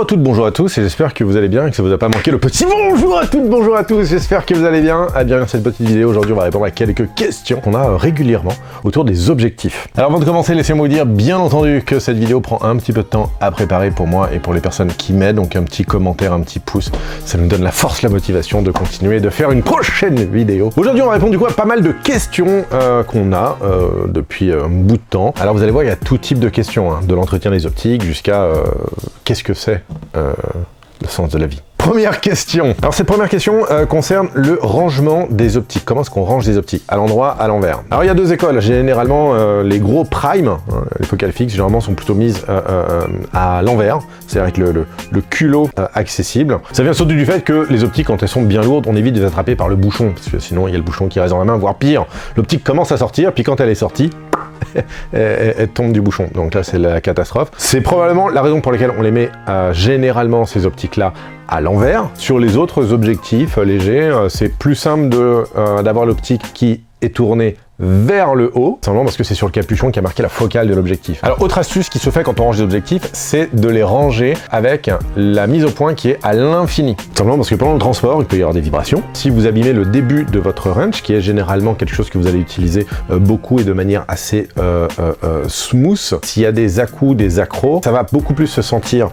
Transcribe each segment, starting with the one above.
à toutes, bonjour à tous, et j'espère que vous allez bien et que ça vous a pas manqué le petit bonjour à toutes, bonjour à tous, j'espère que vous allez bien. À bienvenue dans cette petite vidéo. Aujourd'hui on va répondre à quelques questions qu'on a régulièrement autour des objectifs. Alors avant de commencer, laissez-moi vous dire bien entendu que cette vidéo prend un petit peu de temps à préparer pour moi et pour les personnes qui m'aident, donc un petit commentaire, un petit pouce, ça nous donne la force, la motivation de continuer de faire une prochaine vidéo. Aujourd'hui on va répondre du coup à pas mal de questions qu'on a depuis un bout de temps. Alors vous allez voir, il y a tout type de questions, hein, de l'entretien des optiques jusqu'à qu'est-ce que c'est le sens de la vie. Première question. Alors cette première question concerne le rangement des optiques. Comment est-ce qu'on range des optiques? À l'endroit, à l'envers. Alors il y a deux écoles. Généralement, les gros prime, les focales fixes, généralement sont plutôt mises à l'envers, c'est-à-dire avec le culot accessible. Ça vient surtout du fait que les optiques, quand elles sont bien lourdes, on évite de les attraper par le bouchon, parce que sinon il y a le bouchon qui reste dans la main, voire pire, l'optique commence à sortir, puis quand elle est sortie, elle tombe du bouchon. Donc là, c'est la catastrophe. C'est probablement la raison pour laquelle on les met généralement, ces optiques-là, à l'envers. Sur les autres objectifs légers, c'est plus simple d'avoir l'optique qui est tournée vers le haut, simplement parce que c'est sur le capuchon qui a marqué la focale de l'objectif. Alors, autre astuce qui se fait quand on range des objectifs, c'est de les ranger avec la mise au point qui est à l'infini. Simplement parce que pendant le transport, il peut y avoir des vibrations. Si vous abîmez le début de votre wrench, qui est généralement quelque chose que vous allez utiliser beaucoup et de manière assez smooth, s'il y a des à-coups, des accros, ça va beaucoup plus se sentir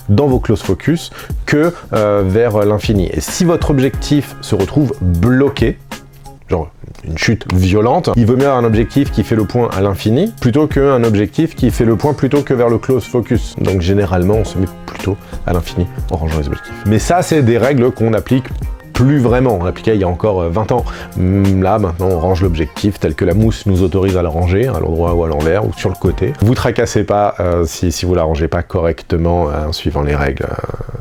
dans vos close focus que vers l'infini. Et si votre objectif se retrouve bloqué, genre une chute violente, il vaut mieux avoir un objectif qui fait le point à l'infini plutôt qu'un objectif qui fait le point plutôt que vers le close focus. Donc généralement on se met plutôt à l'infini en rangeant les objectifs. Mais ça, c'est des règles qu'on applique plus vraiment, on l'appliquait il y a encore 20 ans. Là, maintenant, on range l'objectif tel que la mousse nous autorise à le ranger, à l'endroit ou à l'envers, ou sur le côté. Vous tracassez pas si vous la rangez pas correctement en suivant les règles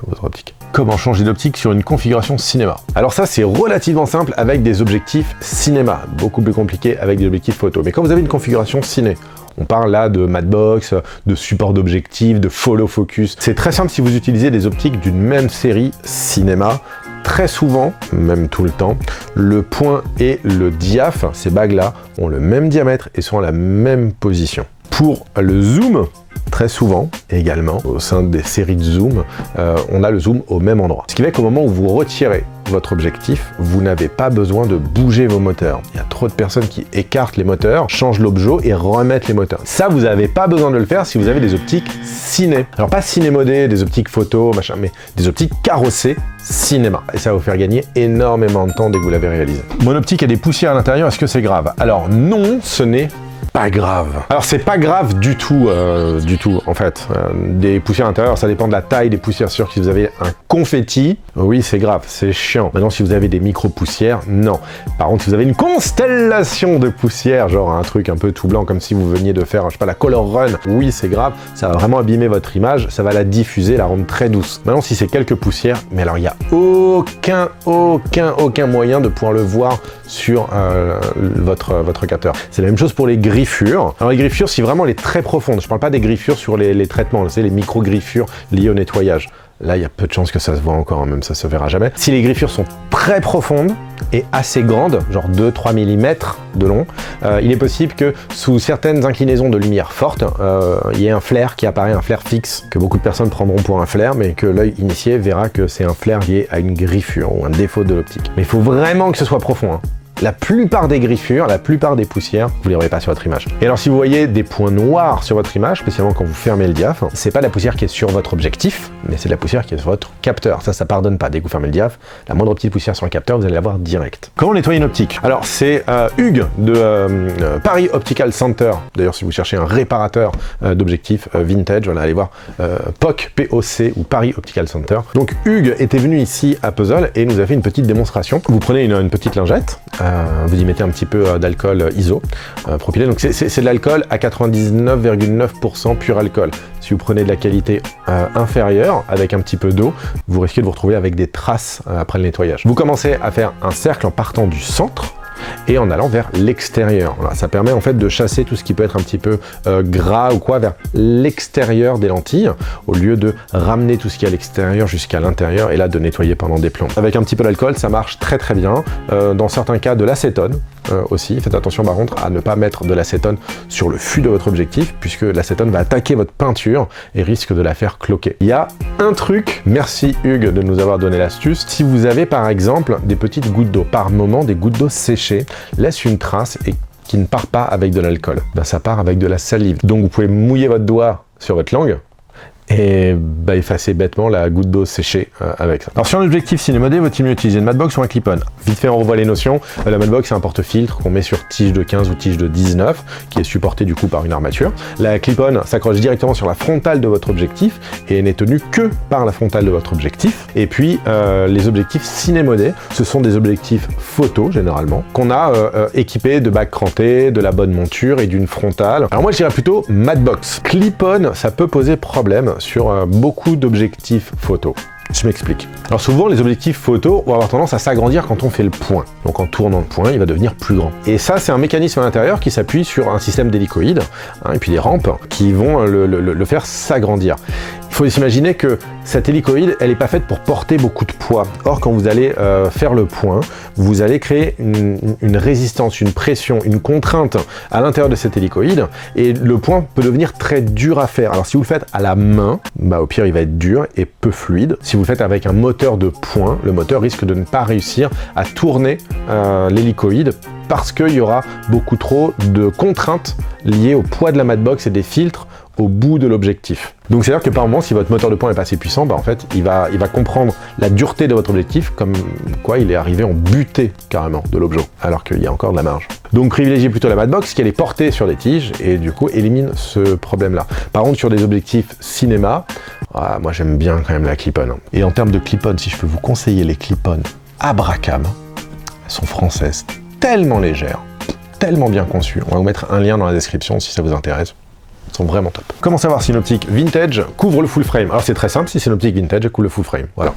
votre optique. Comment changer d'optique sur une configuration cinéma? Alors ça, c'est relativement simple avec des objectifs cinéma, beaucoup plus compliqué avec des objectifs photo. Mais quand vous avez une configuration ciné, on parle là de matbox, de support d'objectif, de follow focus. C'est très simple si vous utilisez des optiques d'une même série cinéma. Très souvent, même tout le temps, le point et le diaph, ces bagues-là, ont le même diamètre et sont à la même position. Pour le zoom, très souvent, également, au sein des séries de zoom, on a le zoom au même endroit. Ce qui fait qu'au moment où vous retirez votre objectif, vous n'avez pas besoin de bouger vos moteurs. Il y a trop de personnes qui écartent les moteurs, changent l'objet et remettent les moteurs. Ça, vous n'avez pas besoin de le faire si vous avez des optiques ciné. Alors pas ciné-modées, des optiques photo, machin, mais des optiques carrossées cinéma. Et ça va vous faire gagner énormément de temps dès que vous l'avez réalisé. Mon optique a des poussières à l'intérieur, est-ce que c'est grave? Alors non, ce n'est pas grave. Alors c'est pas grave du tout en fait. Des poussières à l'intérieur, ça dépend de la taille des poussières. Sûr que si vous avez un confetti, oui c'est grave, c'est chiant. Maintenant si vous avez des micro-poussières, non. Par contre si vous avez une constellation de poussières, genre un truc un peu tout blanc comme si vous veniez de faire, je sais pas, la color run, oui c'est grave, ça va vraiment abîmer votre image, ça va la diffuser, la rendre très douce. Maintenant si c'est quelques poussières, mais alors il n'y a aucun moyen de pouvoir le voir sur votre capteur. C'est la même chose pour les griffures. Alors les griffures, si vraiment elle est très profonde, je parle pas des griffures sur les traitements, c'est les micro-griffures liées au nettoyage. Là, il y a peu de chances que ça se voit encore, même ça se verra jamais. Si les griffures sont très profondes et assez grandes, genre 2-3 mm de long, il est possible que sous certaines inclinaisons de lumière forte, il y ait un flair qui apparaît, un flair fixe, que beaucoup de personnes prendront pour un flair, mais que l'œil initié verra que c'est un flair lié à une griffure ou un défaut de l'optique. Mais il faut vraiment que ce soit profond, hein. La plupart des griffures, la plupart des poussières, vous ne les voyez pas sur votre image. Et alors si vous voyez des points noirs sur votre image, spécialement quand vous fermez le diaph, c'est pas la poussière qui est sur votre objectif, mais c'est la poussière qui est sur votre capteur. Ça pardonne pas. Dès que vous fermez le diaph, la moindre petite poussière sur le capteur, vous allez la voir direct. Comment nettoyer une optique? Alors c'est Hugues de Paris Optical Center. D'ailleurs si vous cherchez un réparateur d'objectifs vintage, voilà, allez voir POC, P-O-C ou Paris Optical Center. Donc Hugues était venu ici à Puzzle et nous a fait une petite démonstration. Vous prenez une petite lingette, vous y mettez un petit peu d'alcool iso, propylène, donc c'est de l'alcool à 99,9% pur alcool. Si vous prenez de la qualité inférieure avec un petit peu d'eau, vous risquez de vous retrouver avec des traces après le nettoyage. Vous commencez à faire un cercle en partant du centre et en allant vers l'extérieur. Voilà, ça permet en fait de chasser tout ce qui peut être un petit peu gras ou quoi vers l'extérieur des lentilles, au lieu de ramener tout ce qui est à l'extérieur jusqu'à l'intérieur et là de nettoyer pendant des plombs. Avec un petit peu d'alcool, ça marche très très bien. Dans certains cas, de l'acétone aussi. Faites attention par contre à ne pas mettre de l'acétone sur le fût de votre objectif, puisque l'acétone va attaquer votre peinture et risque de la faire cloquer. Il y a un truc, merci Hugues de nous avoir donné l'astuce, si vous avez par exemple des petites gouttes d'eau, par moment des gouttes d'eau séchées, laisse une trace et qui ne part pas avec de l'alcool. Ben, ça part avec de la salive. Donc vous pouvez mouiller votre doigt sur votre langue et effacer bêtement la goutte d'eau séchée avec ça. Alors sur un objectif cinémodé, vaut-il mieux utiliser une matbox ou un clip-on? Vite fait, on revoit les notions. La matbox, c'est un porte-filtre qu'on met sur tige de 15 ou tige de 19, qui est supporté du coup par une armature. La clip-on s'accroche directement sur la frontale de votre objectif et n'est tenue que par la frontale de votre objectif. Et puis les objectifs cinémodés, ce sont des objectifs photo généralement, qu'on a équipés de bacs crantés, de la bonne monture et d'une frontale. Alors moi je dirais plutôt matbox. Clip-on, ça peut poser problème sur beaucoup d'objectifs photo. Je m'explique. Alors souvent, les objectifs photo vont avoir tendance à s'agrandir quand on fait le point. Donc en tournant le point, il va devenir plus grand. Et ça, c'est un mécanisme à l'intérieur qui s'appuie sur un système d'hélicoïdes, et puis des rampes qui vont le faire s'agrandir. Il faut s'imaginer que cette hélicoïde, elle n'est pas faite pour porter beaucoup de poids. Or, quand vous allez faire le point, vous allez créer une résistance, une pression, une contrainte à l'intérieur de cette hélicoïde, et le point peut devenir très dur à faire. Alors si vous le faites à la main, au pire il va être dur et peu fluide. Si vous le faites avec un moteur de point, le moteur risque de ne pas réussir à tourner l'hélicoïde parce qu'il y aura beaucoup trop de contraintes liées au poids de la matbox et des filtres au bout de l'objectif. Donc c'est-à-dire que par moment, si votre moteur de point n'est pas assez puissant, en fait, il va comprendre la dureté de votre objectif comme quoi il est arrivé en butée carrément de l'objet, alors qu'il y a encore de la marge. Donc privilégiez plutôt la matbox qui est portée sur des tiges et du coup élimine ce problème-là. Par contre, sur des objectifs cinéma, moi j'aime bien quand même la clip-on. Et en termes de clip-on, si je peux vous conseiller les clip-on Abracam, elles sont françaises, tellement légères, tellement bien conçues. On va vous mettre un lien dans la description si ça vous intéresse. Ils sont vraiment top. Comment savoir si une optique vintage couvre le full frame? Alors c'est très simple, si c'est une optique vintage, elle couvre le full frame. Voilà.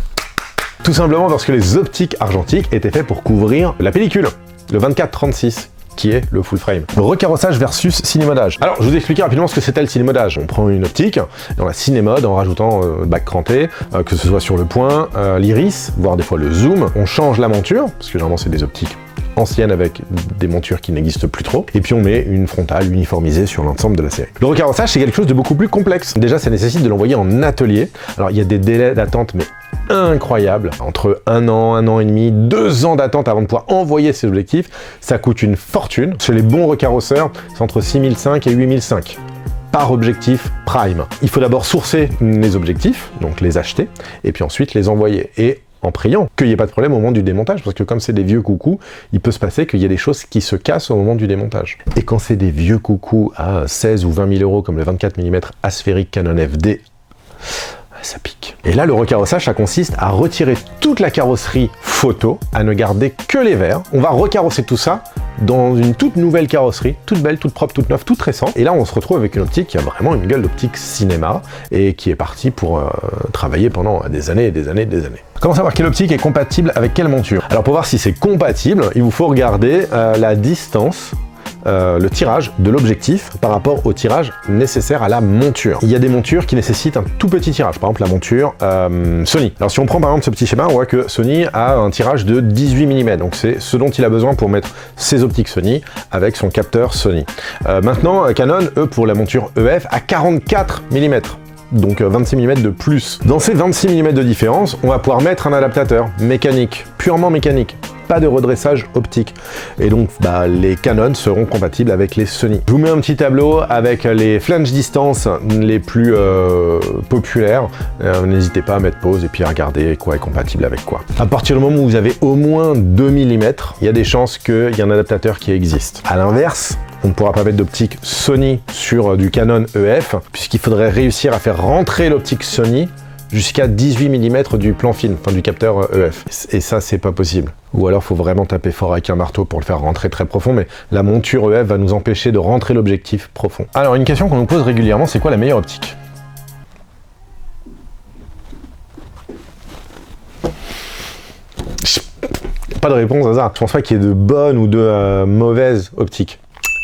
Tout simplement parce que les optiques argentiques étaient faites pour couvrir la pellicule, le 24-36, qui est le full frame. Le recarrossage versus cinémodage. Alors je vous explique rapidement ce que c'était le cinémodage. On prend une optique, et on la cinémode en rajoutant bac cranté, que ce soit sur le point, l'iris, voire des fois le zoom. On change la monture, parce que généralement c'est des optiques ancienne avec des montures qui n'existent plus trop, et puis on met une frontale uniformisée sur l'ensemble de la série. Le recarrossage, c'est quelque chose de beaucoup plus complexe. Déjà, ça nécessite de l'envoyer en atelier. Alors, il y a des délais d'attente, mais incroyables. Entre 1 an et demi, 2 ans d'attente avant de pouvoir envoyer ces objectifs. Ça coûte une fortune. Chez les bons recarrosseurs, c'est entre 6005 et 8005 par objectif prime. Il faut d'abord sourcer les objectifs, donc les acheter, et puis ensuite les envoyer. Et en priant qu'il n'y ait pas de problème au moment du démontage, parce que comme c'est des vieux coucous, il peut se passer qu'il y a des choses qui se cassent au moment du démontage. Et quand c'est des vieux coucous à 16 ou 20 000 euros, comme le 24 mm asphérique Canon FD, ça pique. Et là, le recarrossage, ça consiste à retirer toute la carrosserie photo, à ne garder que les verres. On va recarrosser tout ça dans une toute nouvelle carrosserie, toute belle, toute propre, toute neuve, toute récente. Et là, on se retrouve avec une optique qui a vraiment une gueule d'optique cinéma et qui est partie pour travailler pendant des années et des années et des années. Comment savoir quelle optique est compatible avec quelle monture? Alors pour voir si c'est compatible, il vous faut regarder la distance, le tirage de l'objectif par rapport au tirage nécessaire à la monture. Il y a des montures qui nécessitent un tout petit tirage, par exemple la monture Sony. Alors si on prend par exemple ce petit schéma, on voit que Sony a un tirage de 18 mm, donc c'est ce dont il a besoin pour mettre ses optiques Sony avec son capteur Sony. Maintenant, Canon, eux, pour la monture EF, a 44 mm. Donc 26 mm de plus. Dans ces 26 mm de différence, on va pouvoir mettre un adaptateur mécanique, purement mécanique. Pas de redressage optique. Et donc les Canon seront compatibles avec les Sony. Je vous mets un petit tableau avec les flange distance les plus populaires. N'hésitez pas à mettre pause et puis à regarder quoi est compatible avec quoi. À partir du moment où vous avez au moins 2 mm, il y a des chances qu'il y ait un adaptateur qui existe. À l'inverse, on ne pourra pas mettre d'optique Sony sur du Canon EF, puisqu'il faudrait réussir à faire rentrer l'optique Sony jusqu'à 18 mm du plan film, enfin du capteur EF. Et ça, c'est pas possible. Ou alors, il faut vraiment taper fort avec un marteau pour le faire rentrer très profond, mais la monture EF va nous empêcher de rentrer l'objectif profond. Alors, une question qu'on nous pose régulièrement, c'est quoi la meilleure optique? Pas de réponse à ça. Je pense pas qu'il y ait de bonnes ou de mauvaises optiques.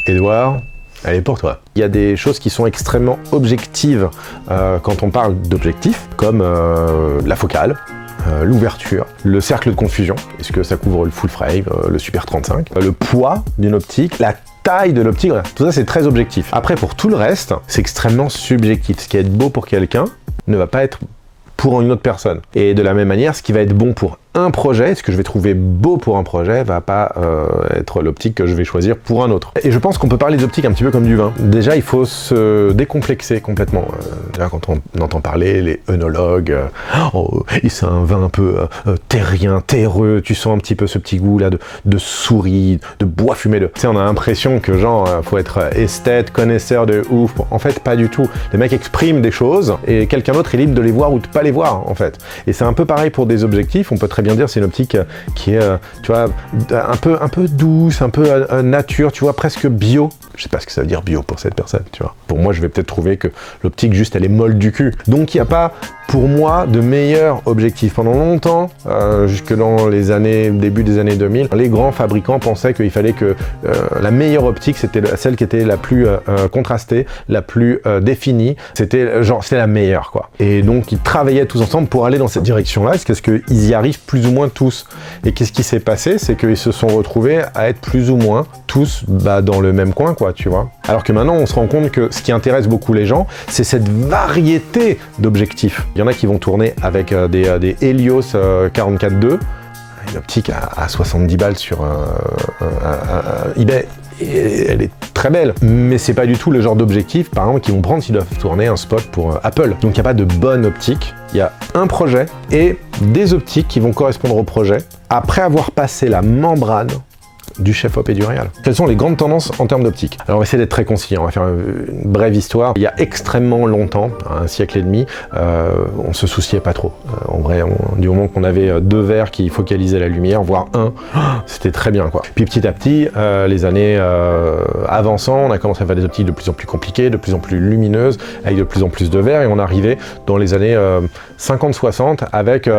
Edouard, elle est pour toi. Il y a des choses qui sont extrêmement objectives quand on parle d'objectifs, comme la focale, l'ouverture, le cercle de confusion, est-ce que ça couvre le full frame, le super 35, le poids d'une optique, la taille de l'optique, voilà. Tout ça c'est très objectif. Après pour tout le reste, c'est extrêmement subjectif. Ce qui va être beau pour quelqu'un ne va pas être pour une autre personne. Et de la même manière, ce qui va être bon pour un projet, ce que je vais trouver beau pour un projet, va pas être l'optique que je vais choisir pour un autre. Et je pense qu'on peut parler d'optique un petit peu comme du vin. Déjà, il faut se décomplexer complètement. Déjà, quand on entend parler, les œnologues, c'est un vin un peu terrien, terreux, tu sens un petit peu ce petit goût là de souris, de bois fumé. Tu sais, on a l'impression que genre, faut être esthète, connaisseur de ouf. En fait, pas du tout. Les mecs expriment des choses et quelqu'un d'autre est libre de les voir ou de pas les voir, en fait. Et c'est un peu pareil pour des objectifs. On peut très bien dire c'est une optique qui est, tu vois, un peu douce, un peu nature, tu vois, presque bio. Je sais pas ce que ça veut dire bio pour cette personne, tu vois. Pour moi, je vais peut-être trouver que l'optique, juste, elle est molle du cul. Donc, il n'y a pas, pour moi, de meilleur objectif. Pendant longtemps, jusque dans les années, début des années 2000, les grands fabricants pensaient qu'il fallait que la meilleure optique, c'était celle qui était la plus contrastée, la plus définie. C'était la meilleure, quoi. Et donc, ils travaillaient tous ensemble pour aller dans cette direction-là. Est-ce qu'ils y arrivent plus ou moins tous? Et qu'est-ce qui s'est passé? C'est qu'ils se sont retrouvés à être plus ou moins tous dans le même coin, quoi, tu vois. Alors que maintenant, on se rend compte que ce qui intéresse beaucoup les gens, c'est cette variété d'objectifs. Il y en a qui vont tourner avec des Helios 44-2, une optique à 70 balles sur eBay. Et elle est très belle, mais c'est pas du tout le genre d'objectif, par exemple, qu'ils vont prendre s'ils doivent tourner un spot pour Apple. Donc il n'y a pas de bonne optique, il y a un projet et des optiques qui vont correspondre au projet après avoir passé la membrane du chef-op et du réal. Quelles sont les grandes tendances en termes d'optique? Alors on va essayer d'être très concis, on va faire une brève histoire. Il y a extrêmement longtemps, un siècle et demi, on se souciait pas trop. En vrai, du moment qu'on avait 2 verres qui focalisaient la lumière, voire un, c'était très bien, quoi. Puis petit à petit, les années avançant, on a commencé à faire des optiques de plus en plus compliquées, de plus en plus lumineuses, avec de plus en plus de verres, et on arrivait dans les années 50-60 avec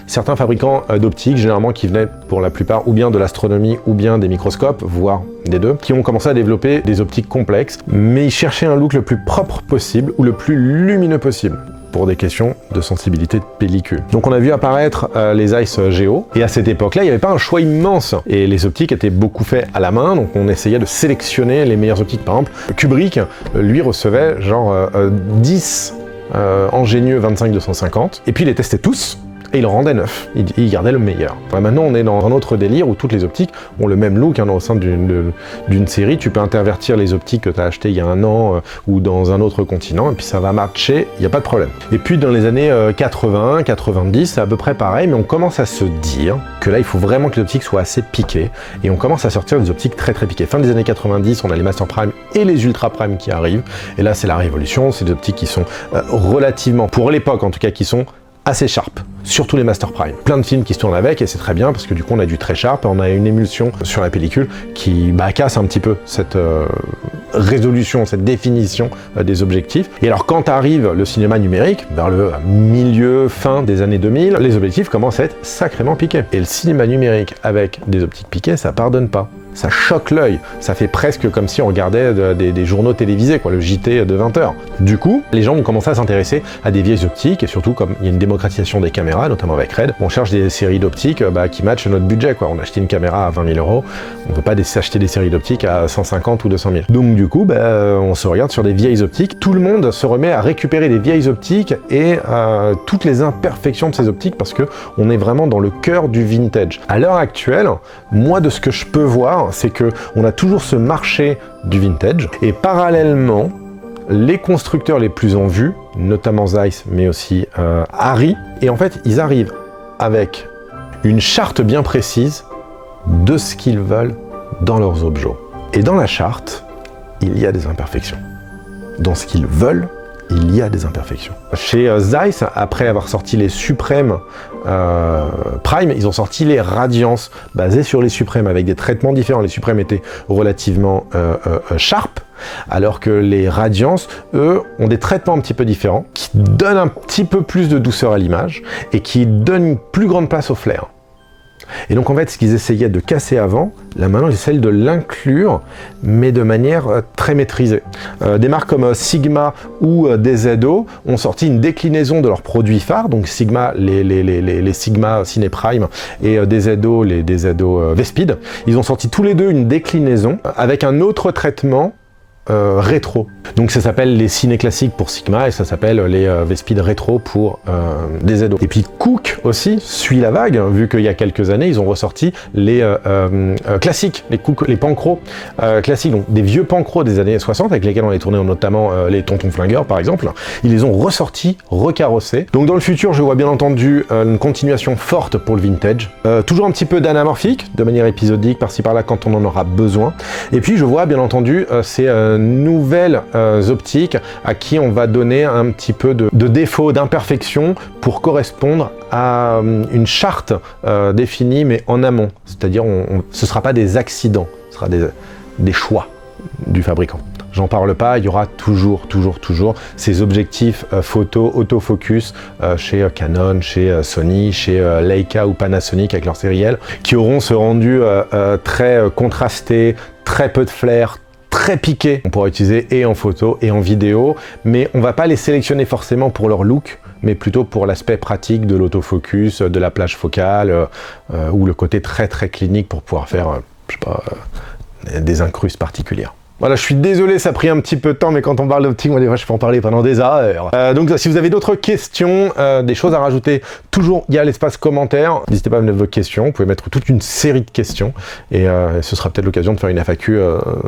certains fabricants d'optiques, généralement qui venaient pour la plupart ou bien de l'astronomie ou bien des microscopes, voire des deux, qui ont commencé à développer des optiques complexes, mais ils cherchaient un look le plus propre possible ou le plus lumineux possible pour des questions de sensibilité de pellicule. Donc on a vu apparaître les Zeiss Geo, et à cette époque-là, il n'y avait pas un choix immense, et les optiques étaient beaucoup faites à la main, donc on essayait de sélectionner les meilleures optiques. Par exemple, Kubrick, lui, recevait genre 10 ingénieux 25-250, et puis il les testait tous, et il en rendait 9, il gardait le meilleur. Maintenant on est dans un autre délire où toutes les optiques ont le même look, au sein d'une série. Tu peux intervertir les optiques que tu as achetées il y a un an ou dans un autre continent, et puis ça va marcher, il n'y a pas de problème. Et puis dans les années 80, 90, c'est à peu près pareil, mais on commence à se dire que là il faut vraiment que les optiques soient assez piquées, et on commence à sortir des optiques très très piquées. Fin des années 90, on a les Master Prime et les Ultra Prime qui arrivent, et là c'est la révolution, c'est des optiques qui sont relativement, pour l'époque en tout cas, qui sont assez sharp, surtout les Master Prime. Plein de films qui se tournent avec, et c'est très bien parce que du coup on a du très sharp et on a une émulsion sur la pellicule qui casse un petit peu cette résolution, cette définition des objectifs. Et alors quand arrive le cinéma numérique, vers le milieu, fin des années 2000, les objectifs commencent à être sacrément piqués. Et le cinéma numérique avec des optiques piquées, ça pardonne pas. Ça choque l'œil, ça fait presque comme si on regardait des journaux télévisés, quoi, le JT de 20h. Du coup, les gens ont commencé à s'intéresser à des vieilles optiques, et surtout comme il y a une démocratisation des caméras, notamment avec Red, on cherche des séries d'optiques qui matchent notre budget, quoi. On a acheté une caméra à 20 000 €, on ne peut pas acheter des séries d'optiques à 150 ou 200 000. Donc du coup, on se regarde sur des vieilles optiques, tout le monde se remet à récupérer des vieilles optiques et toutes les imperfections de ces optiques, parce que on est vraiment dans le cœur du vintage. À l'heure actuelle, moi de ce que je peux voir, c'est que on a toujours ce marché du vintage, et parallèlement, les constructeurs les plus en vue, notamment Zeiss, mais aussi Arri, et en fait, ils arrivent avec une charte bien précise de ce qu'ils veulent dans leurs objets. Et dans la charte, il y a des imperfections. Dans ce qu'ils veulent, il y a des imperfections. Chez Zeiss, après avoir sorti les Suprêmes Prime, ils ont sorti les Radiance, basés sur les Suprêmes, avec des traitements différents. Les Suprêmes étaient relativement sharp, alors que les Radiance, eux, ont des traitements un petit peu différents, qui donnent un petit peu plus de douceur à l'image, et qui donnent une plus grande place au flair. Et donc en fait, ce qu'ils essayaient de casser avant, là maintenant ils essaient de l'inclure, mais de manière très maîtrisée. Des marques comme Sigma ou DZO ont sorti une déclinaison de leurs produits phares, donc Sigma, les Sigma Cineprime et DZO, les DZO Vespid. Ils ont sorti tous les deux une déclinaison avec un autre traitement rétro. Donc ça s'appelle les ciné classiques pour Sigma et ça s'appelle les Vespid rétro pour DZO. Et puis Cook aussi suit la vague, vu qu'il y a quelques années ils ont ressorti les classiques, les Pancro classiques, donc des vieux Pancro des années 60 avec lesquels on a tourné notamment les Tontons Flingueurs par exemple. Ils les ont ressortis, recarrossés. Donc dans le futur je vois bien entendu une continuation forte pour le vintage. Toujours un petit peu d'anamorphique, de manière épisodique par-ci par-là quand on en aura besoin. Et puis je vois bien entendu ces nouvelles optiques à qui on va donner un petit peu de défauts, d'imperfections pour correspondre à une charte définie mais en amont. C'est-à-dire ce ne sera pas des accidents, ce sera des choix du fabricant. J'en parle pas, il y aura toujours ces objectifs photo autofocus chez Canon, chez Sony, chez Leica ou Panasonic avec leur série L, qui auront ce rendu très contrasté, très peu de flair, très piqué. On pourra utiliser et en photo et en vidéo, mais on va pas les sélectionner forcément pour leur look, mais plutôt pour l'aspect pratique de l'autofocus, de la plage focale, ou le côté très clinique pour pouvoir faire, je sais pas, des incrustes particulières. Voilà, je suis désolé, ça a pris un petit peu de temps, mais quand on parle d'optique, moi des fois je peux en parler pendant des heures. Donc si vous avez d'autres questions, des choses à rajouter, toujours il y a l'espace commentaire. N'hésitez pas à me mettre vos questions, vous pouvez mettre toute une série de questions, et ce sera peut-être l'occasion de faire une FAQ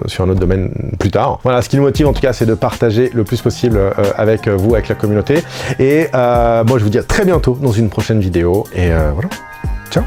sur un autre domaine plus tard. Voilà, ce qui nous motive en tout cas, c'est de partager le plus possible avec vous, avec la communauté. Et moi je vous dis à très bientôt dans une prochaine vidéo, et voilà, ciao.